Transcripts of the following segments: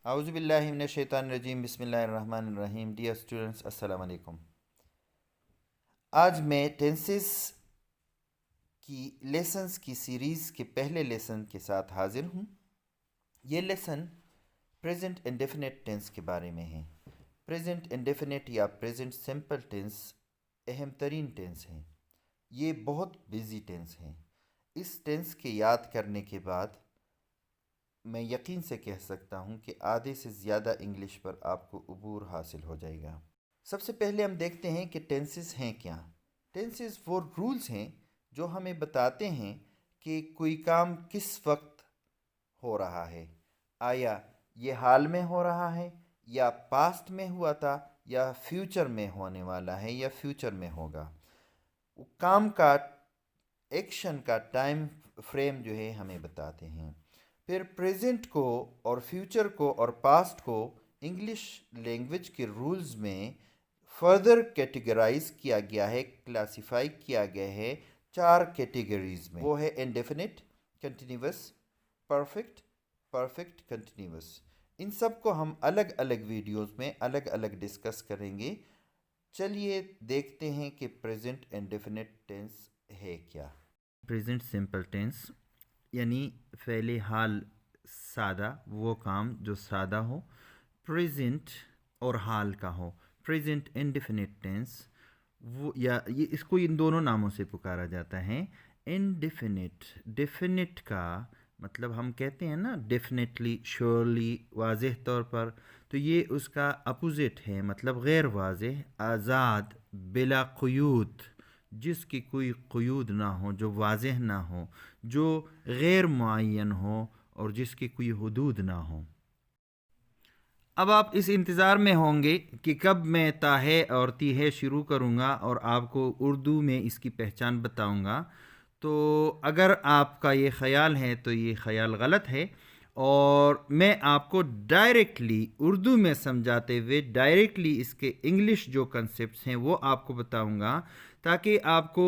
اعوذ باللہ من الشیطان الرجیم، بسم اللہ الرحمن الرحیم۔ ڈیئر اسٹوڈنٹس، السلام علیکم۔ آج میں ٹینسز کی لیسنز کی سیریز کے پہلے لیسن کے ساتھ حاضر ہوں۔ یہ لیسن پریزنٹ انڈیفینٹ ٹینس کے بارے میں ہے۔ پریزنٹ انڈیفینٹ یا پریزنٹ سمپل ٹینس اہم ترین ٹینس ہیں۔ یہ بہت بزی ٹینس ہیں۔ اس ٹینس کے یاد کرنے کے بعد میں یقین سے کہہ سکتا ہوں کہ آدھے سے زیادہ انگلش پر آپ کو عبور حاصل ہو جائے گا۔ سب سے پہلے ہم دیکھتے ہیں کہ ٹینسز ہیں کیا۔ ٹینسز وہ رولز ہیں جو ہمیں بتاتے ہیں کہ کوئی کام کس وقت ہو رہا ہے، آیا یہ حال میں ہو رہا ہے یا پاسٹ میں ہوا تھا یا فیوچر میں ہونے والا ہے یا فیوچر میں ہوگا۔ کام کا ایکشن کا ٹائم فریم جو ہے ہمیں بتاتے ہیں۔ پھر پریزنٹ کو اور فیوچر کو اور پاسٹ کو انگلش لینگویج کے رولز میں فردر کیٹیگرائز کیا گیا ہے، کلاسیفائی کیا گیا ہے 4 کیٹیگریز میں۔ وہ ہے indefinite, continuous, perfect, perfect continuous. ان سب کو ہم الگ الگ ویڈیوز میں الگ الگ ڈسکس کریں گے۔ چلیے دیکھتے ہیں کہ پریزنٹ انڈیفینٹ ٹینس ہے کیا۔ پریزنٹ سمپل ٹینس یعنی فعل حال سادہ، وہ کام جو سادہ ہو، پریزنٹ اور حال کا ہو۔ پریزنٹ انڈیفینٹ ٹینس وہ یا یہ اس کو ان دونوں ناموں سے پکارا جاتا ہے۔ انڈیفینٹ، ڈیفینٹ کا مطلب ہم کہتے ہیں نا ڈیفینیٹلی، شیورلی، واضح طور پر، تو یہ اس کا اپوزٹ ہے، مطلب غیر واضح، آزاد، بلا قیود، جس کی کوئی قیود نہ ہو، جو واضح نہ ہو، جو غیر معین ہو اور جس کی کوئی حدود نہ ہو۔ اب آپ اس انتظار میں ہوں گے کہ کب میں تاہے اور تیہے شروع کروں گا اور آپ کو اردو میں اس کی پہچان بتاؤں گا۔ تو اگر آپ کا یہ خیال ہے تو یہ خیال غلط ہے، اور میں آپ کو ڈائریکٹلی اردو میں سمجھاتے ہوئے ڈائریکٹلی اس کے انگلش جو کنسیپٹس ہیں وہ آپ کو بتاؤں گا، تاکہ آپ کو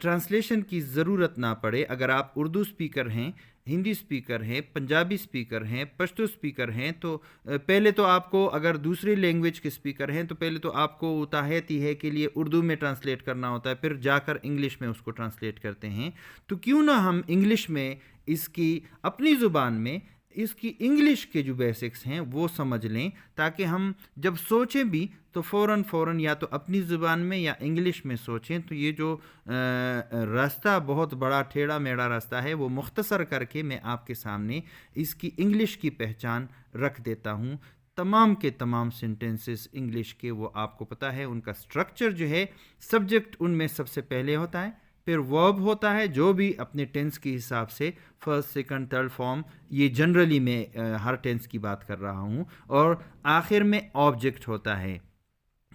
ٹرانسلیشن کی ضرورت نہ پڑے۔ اگر آپ اردو سپیکر ہیں، ہندی سپیکر ہیں، پنجابی سپیکر ہیں، پشتو سپیکر ہیں، تو پہلے تو آپ کو، اگر دوسری لینگویج کے سپیکر ہیں تو پہلے تو آپ کو تاہے تیہے کے لیے اردو میں ٹرانسلیٹ کرنا ہوتا ہے، پھر جا کر انگلش میں اس کو ٹرانسلیٹ کرتے ہیں۔ تو کیوں نہ ہم انگلش میں اس کی اپنی زبان میں اس کی انگلش کے جو بیسکس ہیں وہ سمجھ لیں، تاکہ ہم جب سوچیں بھی تو فوراً یا تو اپنی زبان میں یا انگلش میں سوچیں۔ تو یہ جو راستہ بہت بڑا ٹیڑھا میڑھا راستہ ہے وہ مختصر کر کے میں آپ کے سامنے اس کی انگلش کی پہچان رکھ دیتا ہوں۔ تمام کے تمام سینٹنسز انگلش کے وہ آپ کو پتہ ہے، ان کا سٹرکچر جو ہے، سبجیکٹ ان میں سب سے پہلے ہوتا ہے، پھر ورب ہوتا ہے جو بھی اپنے ٹینس کے حساب سے فرسٹ، سیکنڈ، تھرڈ فارم، یہ جنرلی میں ہر ٹینس کی بات کر رہا ہوں، اور آخر میں آبجیکٹ ہوتا ہے۔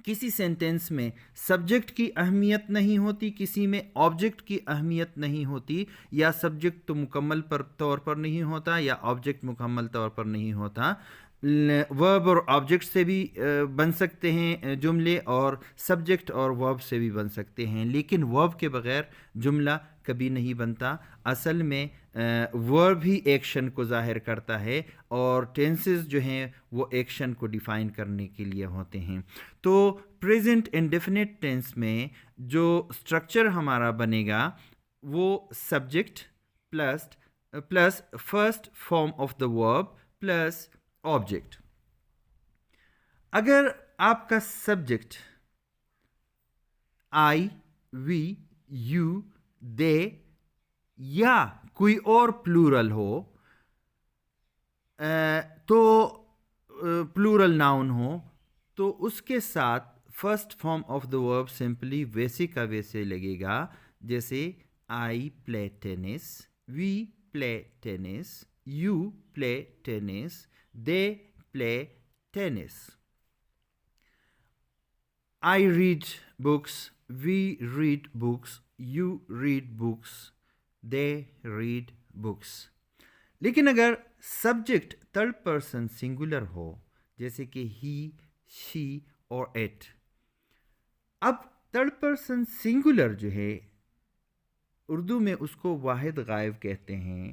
کسی سینٹنس میں سبجیکٹ کی اہمیت نہیں ہوتی، کسی میں آبجیکٹ کی اہمیت نہیں ہوتی، یا سبجیکٹ تو مکمل طور پر نہیں ہوتا یا آبجیکٹ مکمل طور پر نہیں ہوتا۔ ورب اور آبجیکٹ سے بھی بن سکتے ہیں جملے، اور سبجیکٹ اور ورب سے بھی بن سکتے ہیں، لیکن ورب کے بغیر جملہ کبھی نہیں بنتا۔ اصل میں ورب ہی ایکشن کو ظاہر کرتا ہے، اور ٹینسز جو ہیں وہ ایکشن کو ڈیفائن کرنے کے لیے ہوتے ہیں۔ تو پریزنٹ انڈیفینٹ ٹینس میں جو سٹرکچر ہمارا بنے گا وہ subject plus first form of the verb plus object. اگر آپ کا سبجیکٹ آئی، وی، یو، دے یا کوئی اور پلورل ہو، تو پلورل ناؤن ہو، تو اس کے ساتھ فرسٹ فارم آف دا ورب سمپلی ویسے کا ویسے لگے گا، جیسے I play tennis, we play tennis, you play tennis, they play tennis. I read books, we read books, you read books, they read books. لیکن اگر سبجیکٹ تھرڈ پرسن سنگولر ہو، جیسے کہ ہی، شی اور ایٹ، اب تھرڈ پرسن سنگولر جو ہے اردو میں اس کو واحد غائب کہتے ہیں،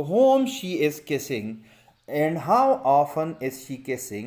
whom she is kissing and how often is she kissing।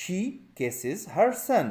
she kisses her son,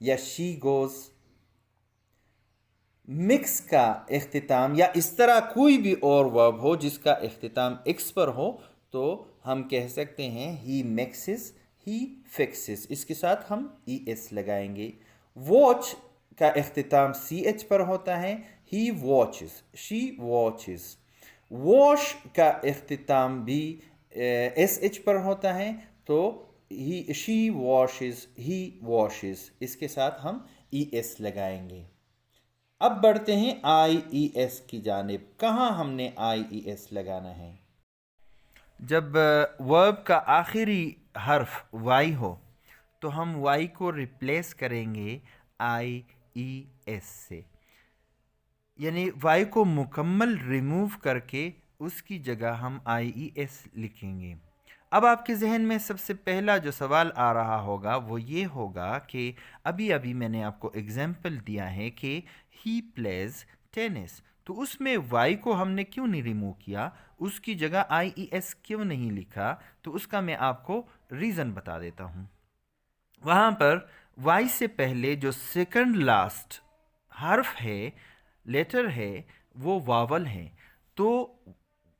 یا شی گوز. مکس کا اختتام یا اس طرح کوئی بھی اور ورب ہو جس کا اختتام ایکس پر ہو تو ہم کہہ سکتے ہیں ہی میکسز، ہی فکسز. اس کے ساتھ ہم ای ایس لگائیں گے. واچ کا اختتام سی ایچ پر ہوتا ہے، ہی واچز، شی واچز. واش کا اختتام بھی ایس ایچ پر ہوتا ہے تو شی واشز، ہی واشز. اس کے ساتھ ہم ای ایس لگائیں گے. اب بڑھتے ہیں آئی ای ایس کی جانب. کہاں ہم نے آئی ای ایس لگانا ہے؟ جب ورب کا آخری حرف وائی ہو تو ہم وائی کو ریپلیس کریں گے آئی ای ایس سے، یعنی وائی کو مکمل ریموو کر کے اس کی جگہ ہم آئی ای ایس لکھیں گے. اب آپ کے ذہن میں سب سے پہلا جو سوال آ رہا ہوگا وہ یہ ہوگا کہ ابھی میں نے آپ کو اگزامپل دیا ہے کہ ہی پلیز ٹینس، تو اس میں وائی کو ہم نے کیوں نہیں ریموو کیا، اس کی جگہ آئی ای ایس کیوں نہیں لکھا؟ تو اس کا میں آپ کو ریزن بتا دیتا ہوں. وہاں پر وائی سے پہلے جو سیکنڈ لاسٹ حرف ہے، لیٹر ہے، وہ واول ہے، تو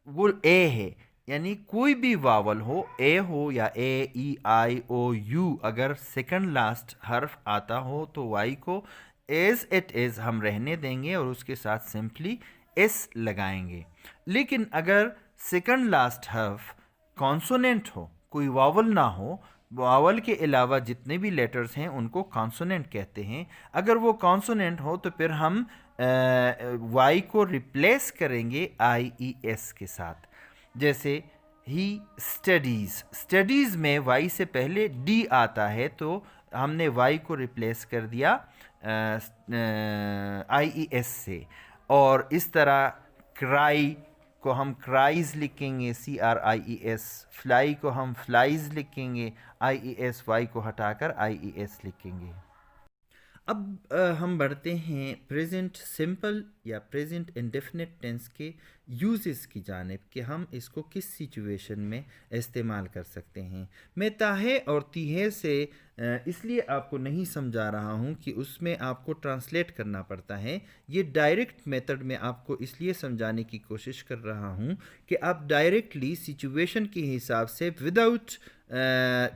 وہ اے ہے. یعنی کوئی بھی واول ہو، اے ہو یا اے، ای، آئی، او، یو، اگر سیکنڈ لاسٹ حرف آتا ہو تو وائی کو ایز اٹ از ہم رہنے دیں گے اور اس کے ساتھ سمپلی ایس لگائیں گے. لیکن اگر سیکنڈ لاسٹ حرف کانسوننٹ ہو، کوئی واول نہ ہو، واول کے علاوہ جتنے بھی لیٹرز ہیں ان کو کانسوننٹ کہتے ہیں، اگر وہ کانسوننٹ ہو تو پھر ہم وائی کو ریپلیس کریں گے آئی ای ایس کے ساتھ. جیسے ہی اسٹڈیز، اسٹڈیز میں وائی سے پہلے ڈی آتا ہے تو ہم نے وائی کو ریپلیس کر دیا آئی ای ایس سے. اور اس طرح کرائی کو ہم کرائز لکھیں گے، سی آر آئی ای ایس. فلائی کو ہم فلائز لکھیں گے، آئی ای ایس، وائی کو ہٹا کر آئی ای ایس لکھیں گے. اب ہم بڑھتے ہیں پریزنٹ سمپل یا پریزنٹ انڈیفینٹ ٹینس کے یوزز کی جانب کہ ہم اس کو کس سچویشن میں استعمال کر سکتے ہیں. میں تاہے اور تیہے سے اس لیے آپ کو نہیں سمجھا رہا ہوں کہ اس میں آپ کو ٹرانسلیٹ کرنا پڑتا ہے. یہ ڈائریکٹ میتھڈ میں آپ کو اس لیے سمجھانے کی کوشش کر رہا ہوں کہ آپ ڈائریکٹلی سچویشن کے حساب سے وداؤٹ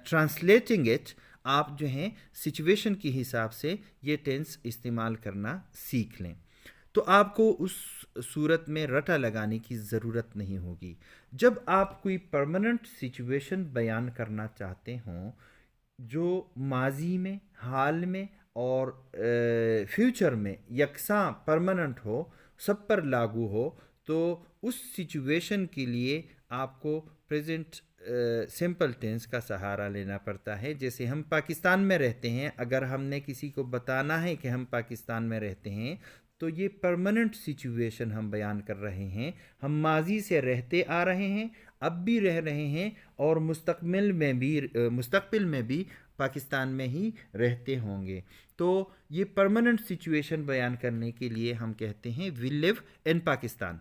ٹرانسلیٹنگ اٹ آپ جو ہیں سچویشن کی حساب سے یہ ٹینس استعمال کرنا سیکھ لیں. تو آپ کو اس صورت میں رٹا لگانے کی ضرورت نہیں ہوگی. جب آپ کوئی پرماننٹ سچویشن بیان کرنا چاہتے ہوں جو ماضی میں، حال میں اور فیوچر میں یکساں پرماننٹ ہو، سب پر لاگو ہو، تو اس سچویشن کے لیے آپ کو پریزنٹ سمپل ٹینس کا سہارا لینا پڑتا ہے. جیسے ہم پاکستان میں رہتے ہیں، اگر ہم نے کسی کو بتانا ہے کہ ہم پاکستان میں رہتے ہیں تو یہ پرماننٹ سچویشن ہم بیان کر رہے ہیں. ہم ماضی سے رہتے آ رہے ہیں، اب بھی رہ رہے ہیں اور مستقبل میں بھی پاکستان میں ہی رہتے ہوں گے. تو یہ پرماننٹ سچویشن بیان کرنے کے لیے ہم کہتے ہیں we live in Pakistan.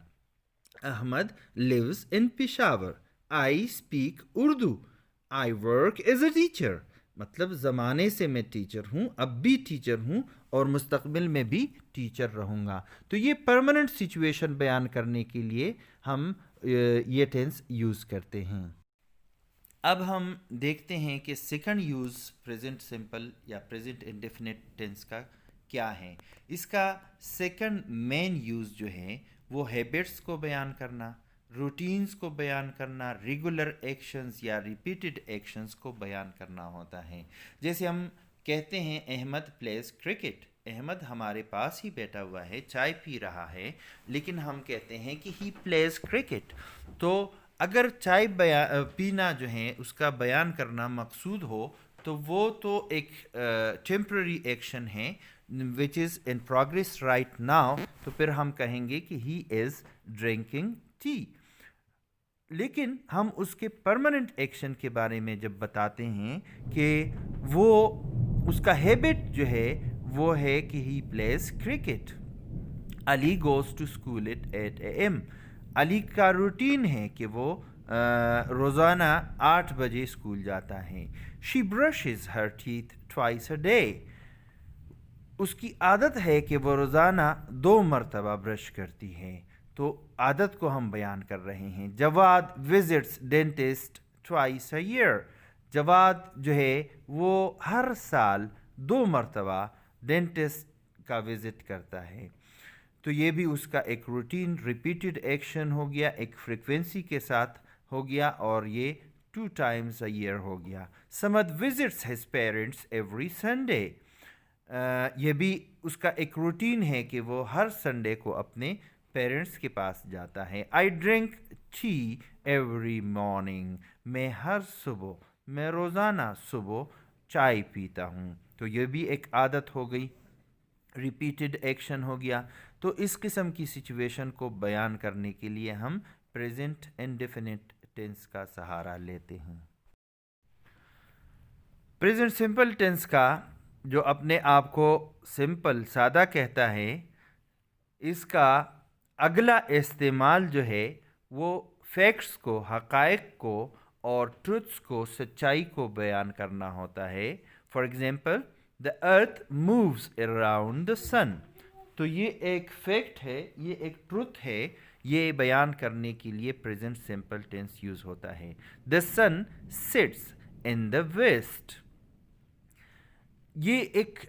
Ahmed lives in Peshawar. I speak Urdu. I work as a teacher. مطلب زمانے سے میں ٹیچر ہوں، اب بھی ٹیچر ہوں اور مستقبل میں بھی ٹیچر رہوں گا. تو یہ پرماننٹ سچویشن بیان کرنے کے لیے ہم یہ ٹینس یوز کرتے ہیں. اب ہم دیکھتے ہیں کہ سیکنڈ یوز پریزنٹ سمپل یا پریزنٹ انڈیفینٹ ٹینس کا کیا ہے. اس کا سیکنڈ مین یوز جو ہے وہ ہیبٹس کو بیان کرنا، روٹینز کو بیان کرنا، ریگولر ایکشنز یا ریپیٹڈ ایکشنز کو بیان کرنا ہوتا ہے. جیسے ہم کہتے ہیں احمد پلیز کرکٹ. احمد ہمارے پاس ہی بیٹھا ہوا ہے، چائے پی رہا ہے، لیکن ہم کہتے ہیں کہ ہی پلیز کرکٹ. تو اگر چائے پینا جو ہے اس کا بیان کرنا مقصود ہو تو وہ تو ایک ٹیمپرری ایکشن ہے وچ از ان پروگریس رائٹ ناؤ، تو پھر ہم کہیں گے کہ ہی از ڈرنکنگ ٹی. لیکن ہم اس کے پرماننٹ ایکشن کے بارے میں جب بتاتے ہیں کہ وہ اس کا ہیبٹ جو ہے وہ ہے کہ he plays cricket. Ali goes to school at 8 AM. Ali کا روٹین ہے کہ وہ روزانہ 8 بجے اسکول جاتا ہے. She brushes her teeth twice a day. اس کی عادت ہے کہ وہ روزانہ 2 مرتبہ برش کرتی ہے، تو عادت کو ہم بیان کر رہے ہیں۔ Jawad visits dentist twice a year, Jawad جو ہے وہ ہر سال 2 مرتبہ ڈینٹسٹ کا وزٹ کرتا ہے، تو یہ بھی اس کا ایک روٹین ریپیٹڈ ایکشن ہو گیا، ایک فریکوینسی کے ساتھ ہو گیا، اور یہ 2 times a year ہو گیا۔ Samad visits his parents every Sunday, یہ بھی اس کا ایک روٹین ہے کہ وہ ہر سنڈے کو اپنے پیرنٹس کے پاس جاتا ہے۔ آئی ڈرنک ٹی ایوری مارننگ، میں روزانہ صبح چائے پیتا ہوں، تو یہ بھی ایک عادت ہو گئی، ریپیٹڈ ایکشن ہو گیا۔ تو اس قسم کی سچویشن کو بیان کرنے کے لیے ہم پریزنٹ انڈیفینٹ ٹینس کا سہارا لیتے ہیں۔ پریزنٹ سمپل ٹینس کا جو اپنے آپ کو سمپل سادہ کہتا ہے، اس کا اگلا استعمال جو ہے وہ فیکٹس کو، حقائق کو اور ٹروتھس کو، سچائی کو بیان کرنا ہوتا ہے۔ For example, the earth moves around the sun, تو یہ ایک فیکٹ ہے، یہ ایک ٹروتھ ہے، یہ بیان کرنے کے لیے پریزنٹ سمپل ٹینس یوز ہوتا ہے۔ دا سن سٹس ان دا ویسٹ، یہ ایک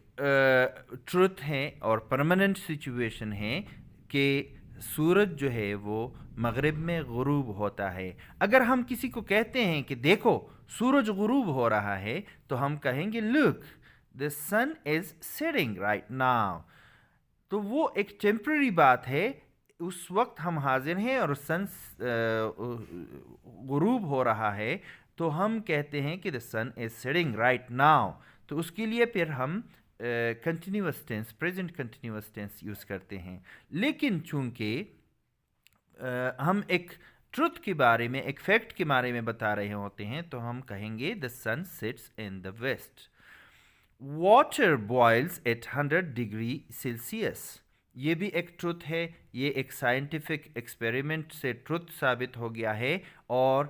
ٹروتھ ہے اور پرماننٹ سچویشن ہے کہ سورج جو ہے وہ مغرب میں غروب ہوتا ہے۔ اگر ہم کسی کو کہتے ہیں کہ دیکھو سورج غروب ہو رہا ہے، تو ہم کہیں گے لک the sun is setting right now، تو وہ ایک ٹیمپرری بات ہے، اس وقت ہم حاضر ہیں اور سن غروب ہو رہا ہے، تو ہم کہتے ہیں کہ the sun is setting right now، تو اس کے لیے پھر ہم continuous tense, present continuous tense use کرتے ہیں۔ لیکن چونکہ ہم ایک ٹروتھ کے بارے میں، ایک فیکٹ کے بارے میں بتا رہے ہوتے ہیں، تو ہم کہیں گے the sun sets in the west۔ Water boils at 100 degree Celsius, یہ بھی ایک ٹروتھ ہے، یہ ایک سائنٹیفک ایکسپیریمنٹ سے ٹروتھ ثابت ہو گیا ہے، اور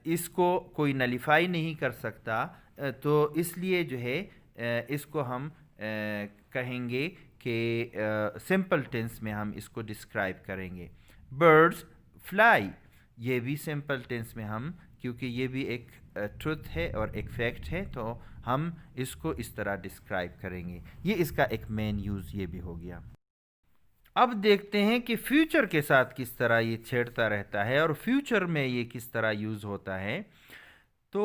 اس کو کوئی نلیفائی نہیں کر سکتا، تو اس لیے جو ہے اس کو ہم کہیں گے کہ سمپل ٹینس میں ہم اس کو ڈسکرائب کریں گے۔ برڈز فلائی، یہ بھی سمپل ٹینس میں ہم، کیونکہ یہ بھی ایک ٹروتھ ہے اور ایک فیکٹ ہے، تو ہم اس کو اس طرح ڈسکرائب کریں گے۔ یہ اس کا ایک مین یوز یہ بھی ہو گیا۔ اب دیکھتے ہیں کہ فیوچر کے ساتھ کس طرح یہ چھیڑتا رہتا ہے اور فیوچر میں یہ کس طرح یوز ہوتا ہے۔ تو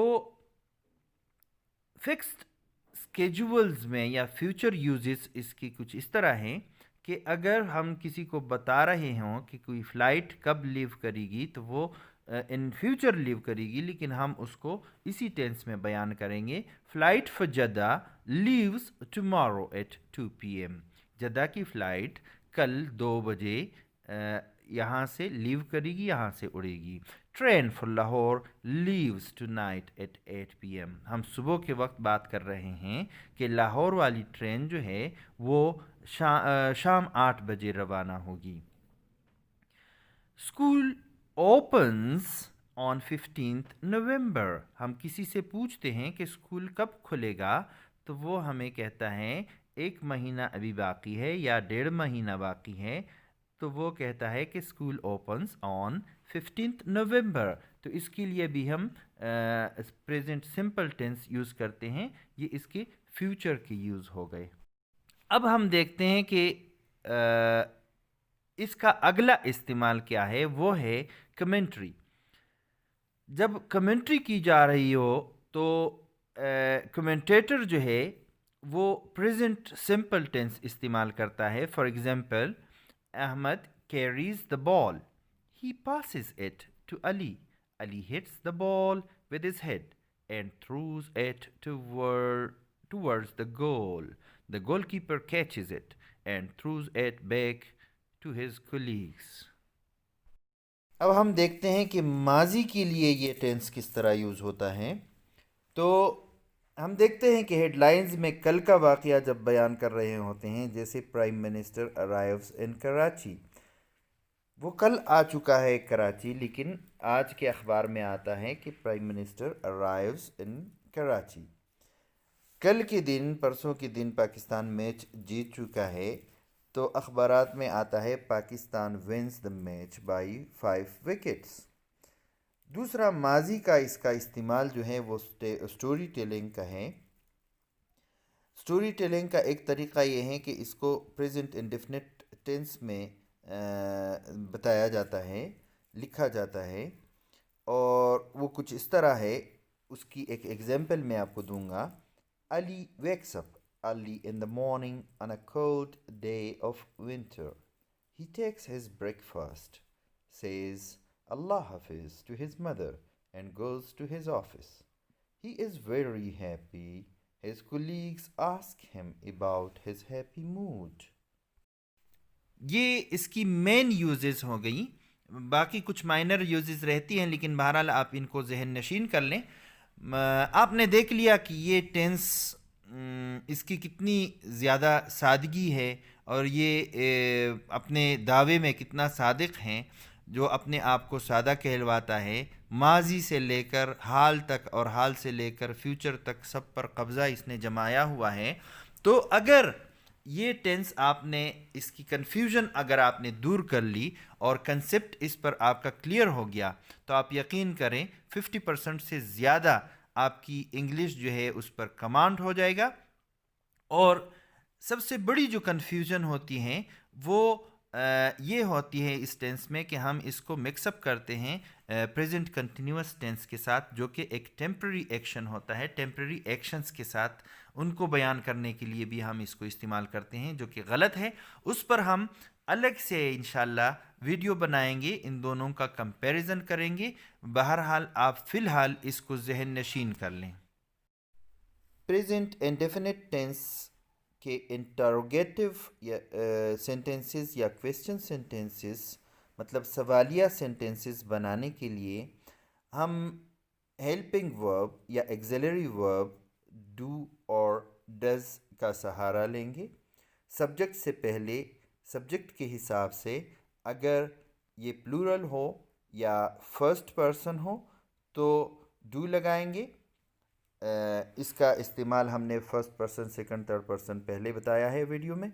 فکسڈ اسکیجولز میں یا فیوچر یوزز اس کی کچھ اس طرح ہیں کہ اگر ہم کسی کو بتا رہے ہوں کہ کوئی فلائٹ کب لیو کرے گی، تو وہ ان فیوچر لیو کرے گی، لیکن ہم اس کو اسی ٹینس میں بیان کریں گے۔ Flight for Jeddah leaves tomorrow at 2 PM، Jeddah کی فلائٹ کل 2 بجے یہاں سے لیو کرے گی، یہاں سے اڑے گی۔ Train for Lahore leaves tonight at 8 PM، ہم صبح کے وقت بات کر رہے ہیں کہ لاہور والی ٹرین جو ہے وہ شام 8 بجے روانہ ہوگی۔ اسکول اوپنز آن 15 نومبر، ہم کسی سے پوچھتے ہیں کہ اسکول کب کھلے گا، تو وہ ہمیں کہتا ہے 1 مہینہ ابھی باقی ہے یا 1.5 مہینہ باقی ہے، تو وہ کہتا ہے کہ اسکول اوپنز آن 15 نومبر، تو اس کے لیے بھی ہم پریزنٹ سمپل ٹینس یوز کرتے ہیں، یہ اس کے فیوچر کے یوز ہو گئے۔ اب ہم دیکھتے ہیں کہ اس کا اگلا استعمال کیا ہے، وہ ہے کمنٹری۔ جب کمنٹری کی جا رہی ہو تو کمنٹیٹر جو ہے وہ پریزنٹ سمپل ٹینس استعمال کرتا ہے۔ For example, Ahmed carries the ball، he passes it to Ali، Ali hits the ball with his head and throws it towards the goal، the goalkeeper catches it and throws it back to his colleagues۔ اب ہم دیکھتے ہیں کہ ماضی کے لیے یہ tennis کس طرح یوز ہوتا ہے۔ تو ہم دیکھتے ہیں کہ ہیڈ لائنز میں کل کا واقعہ جب بیان کر رہے ہوتے ہیں، جیسے پرائم منسٹر ارائیوز ان کراچی، وہ کل آ چکا ہے کراچی، لیکن آج کے اخبار میں آتا ہے کہ پرائم منسٹر ارائیوز ان کراچی۔ کل کے دن پرسوں کے دن پاکستان میچ جیت چکا ہے، تو اخبارات میں آتا ہے Pakistan wins the match by 5 wickets. دوسرا، ماضی کا اس کا استعمال جو ہے وہ سٹوری ٹیلنگ کا ہے۔ سٹوری ٹیلنگ کا ایک طریقہ یہ ہے کہ اس کو پریزنٹ انڈیفینٹ ٹینس میں بتایا جاتا ہے، لکھا جاتا ہے، اور وہ کچھ اس طرح ہے۔ اس کی ایک ایگزامپل میں آپ کو دوں گا۔ علی wakes up early in the morning on a cold day of winter. He takes his breakfast, says Allah Hafiz to his mother, and goes to his office. He is very happy. His colleagues ask him about his happy mood. یہ اس کی مین uses ہو گئیں، باقی کچھ minor uses رہتی ہیں، لیکن بہرحال آپ ان کو ذہن نشین کر لیں۔ آپ نے دیکھ لیا کہ یہ ٹینس اس کی کتنی زیادہ سادگی ہے، اور یہ اپنے دعوے میں کتنا صادق ہیں، جو اپنے آپ کو سادہ کہلواتا ہے۔ ماضی سے لے کر حال تک اور حال سے لے کر فیوچر تک سب پر قبضہ اس نے جمایا ہوا ہے۔ تو اگر یہ ٹینس آپ نے اس کی کنفیوژن اگر آپ نے دور کر لی اور کنسپٹ اس پر آپ کا کلیئر ہو گیا، تو آپ یقین کریں 50% سے زیادہ آپ کی انگلش جو ہے اس پر کمانڈ ہو جائے گا۔ اور سب سے بڑی جو کنفیوژن ہوتی ہیں وہ یہ ہوتی ہے اس ٹینس میں کہ ہم اس کو مکس اپ کرتے ہیں پریزنٹ کنٹینیوس ٹینس کے ساتھ، جو کہ ایک ٹیمپرری ایکشن ہوتا ہے۔ ٹیمپرری ایکشنز کے ساتھ ان کو بیان کرنے کے لیے بھی ہم اس کو استعمال کرتے ہیں، جو کہ غلط ہے۔ اس پر ہم الگ سے انشاءاللہ ویڈیو بنائیں گے، ان دونوں کا کمپیریزن کریں گے۔ بہرحال آپ فی الحال اس کو ذہن نشین کر لیں۔ پریزنٹ انڈیفینٹ ٹینس کے انٹروگیٹو یا سینٹینسز یا کویسچن سینٹینسز، مطلب سوالیہ سینٹینسز بنانے کے لیے ہم ہیلپنگ ورب یا ایگزیلری ورب ڈو اور ڈز کا سہارا لیں گے۔ سبجیکٹ سے پہلے سبجیکٹ کے حساب سے اگر یہ پلورل ہو یا فرسٹ پرسن ہو تو ڈو لگائیں گے۔ اس کا استعمال ہم نے first person, second, third person پہلے بتایا ہے ویڈیو میں۔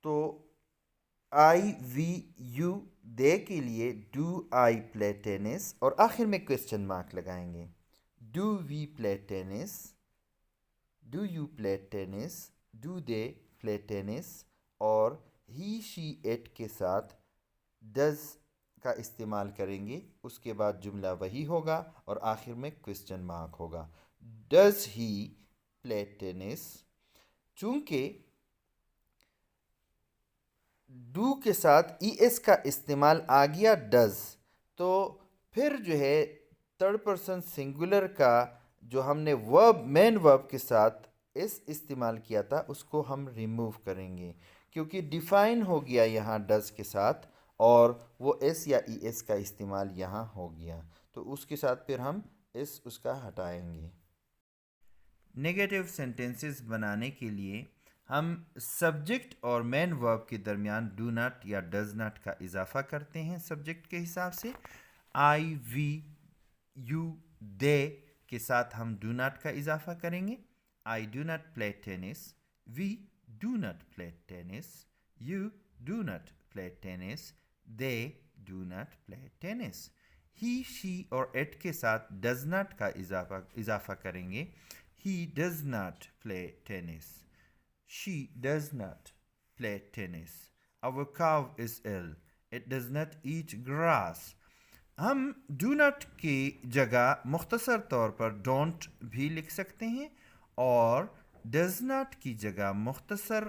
تو آئی، وی، یو، دے کے لیے ڈو آئی پلے ٹینس، اور آخر میں کویسچن مارک لگائیں گے۔ Do we play tennis, do you play tennis, do they play tennis, اور ہی، شی، اٹ کے ساتھ ڈز کا استعمال کریں گے۔ اس کے بعد جملہ وہی ہوگا اور آخر میں کویسچن مارک ہوگا۔ Does he play tennis? چونکہ ڈو کے ساتھ ای ایس کا استعمال آ گیا ڈز، تو پھر جو ہے تھرڈ پرسن سنگولر کا جو ہم نے ورب، مین ورب کے ساتھ ایس استعمال کیا تھا، اس کو ہم ریموو کریں گے، کیونکہ ڈیفائن ہو گیا یہاں ڈز کے ساتھ، اور وہ ایس یا ای ایس کا استعمال یہاں ہو گیا، تو اس کے ساتھ پھر ہم ایس اس کا ہٹائیں گے۔ نیگیٹو سینٹینسز بنانے کے لیے ہم سبجیکٹ اور مین ورب کے درمیان ڈو ناٹ یا ڈز ناٹ کا اضافہ کرتے ہیں سبجیکٹ کے حساب سے۔ آئی، وی، یو، دے کے ساتھ ہم ڈو ناٹ کا اضافہ کریں گے۔ I do not play tennis, we do not play tennis, you do not play tennis, they do not play tennis. He, she اور اٹ کے ساتھ ڈز ناٹ کا اضافہ کریں گے۔ He does not play tennis, she does not play tennis. Our cow is ill. It does not eat grass. ہم do not کی جگہ مختصر طور پر ڈونٹ بھی لکھ سکتے ہیں، اور ڈز ناٹ کی جگہ مختصر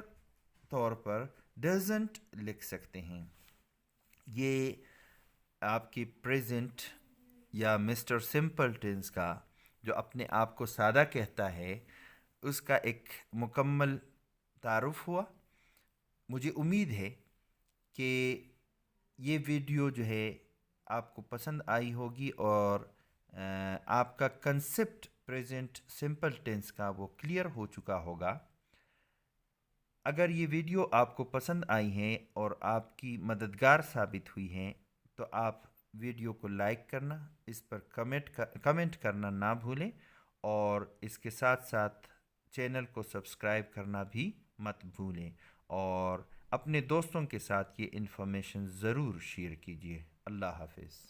طور پر ڈزنٹ لکھ سکتے ہیں۔ یہ آپ کی پریزنٹ یا مسٹر سمپل ٹینس کا جو اپنے آپ کو سادہ کہتا ہے، اس کا ایک مکمل تعارف ہوا۔ مجھے امید ہے کہ یہ ویڈیو جو ہے آپ کو پسند آئی ہوگی، اور آپ کا کنسپٹ پریزنٹ سمپل ٹینس کا وہ کلیئر ہو چکا ہوگا۔ اگر یہ ویڈیو آپ کو پسند آئی ہے اور آپ کی مددگار ثابت ہوئی ہیں، تو آپ ویڈیو کو لائک کرنا، اس پر کمنٹ کرنا نہ بھولیں، اور اس کے ساتھ ساتھ چینل کو سبسکرائب کرنا بھی مت بھولیں، اور اپنے دوستوں کے ساتھ یہ انفارمیشن ضرور شیئر کیجیے۔ اللہ حافظ۔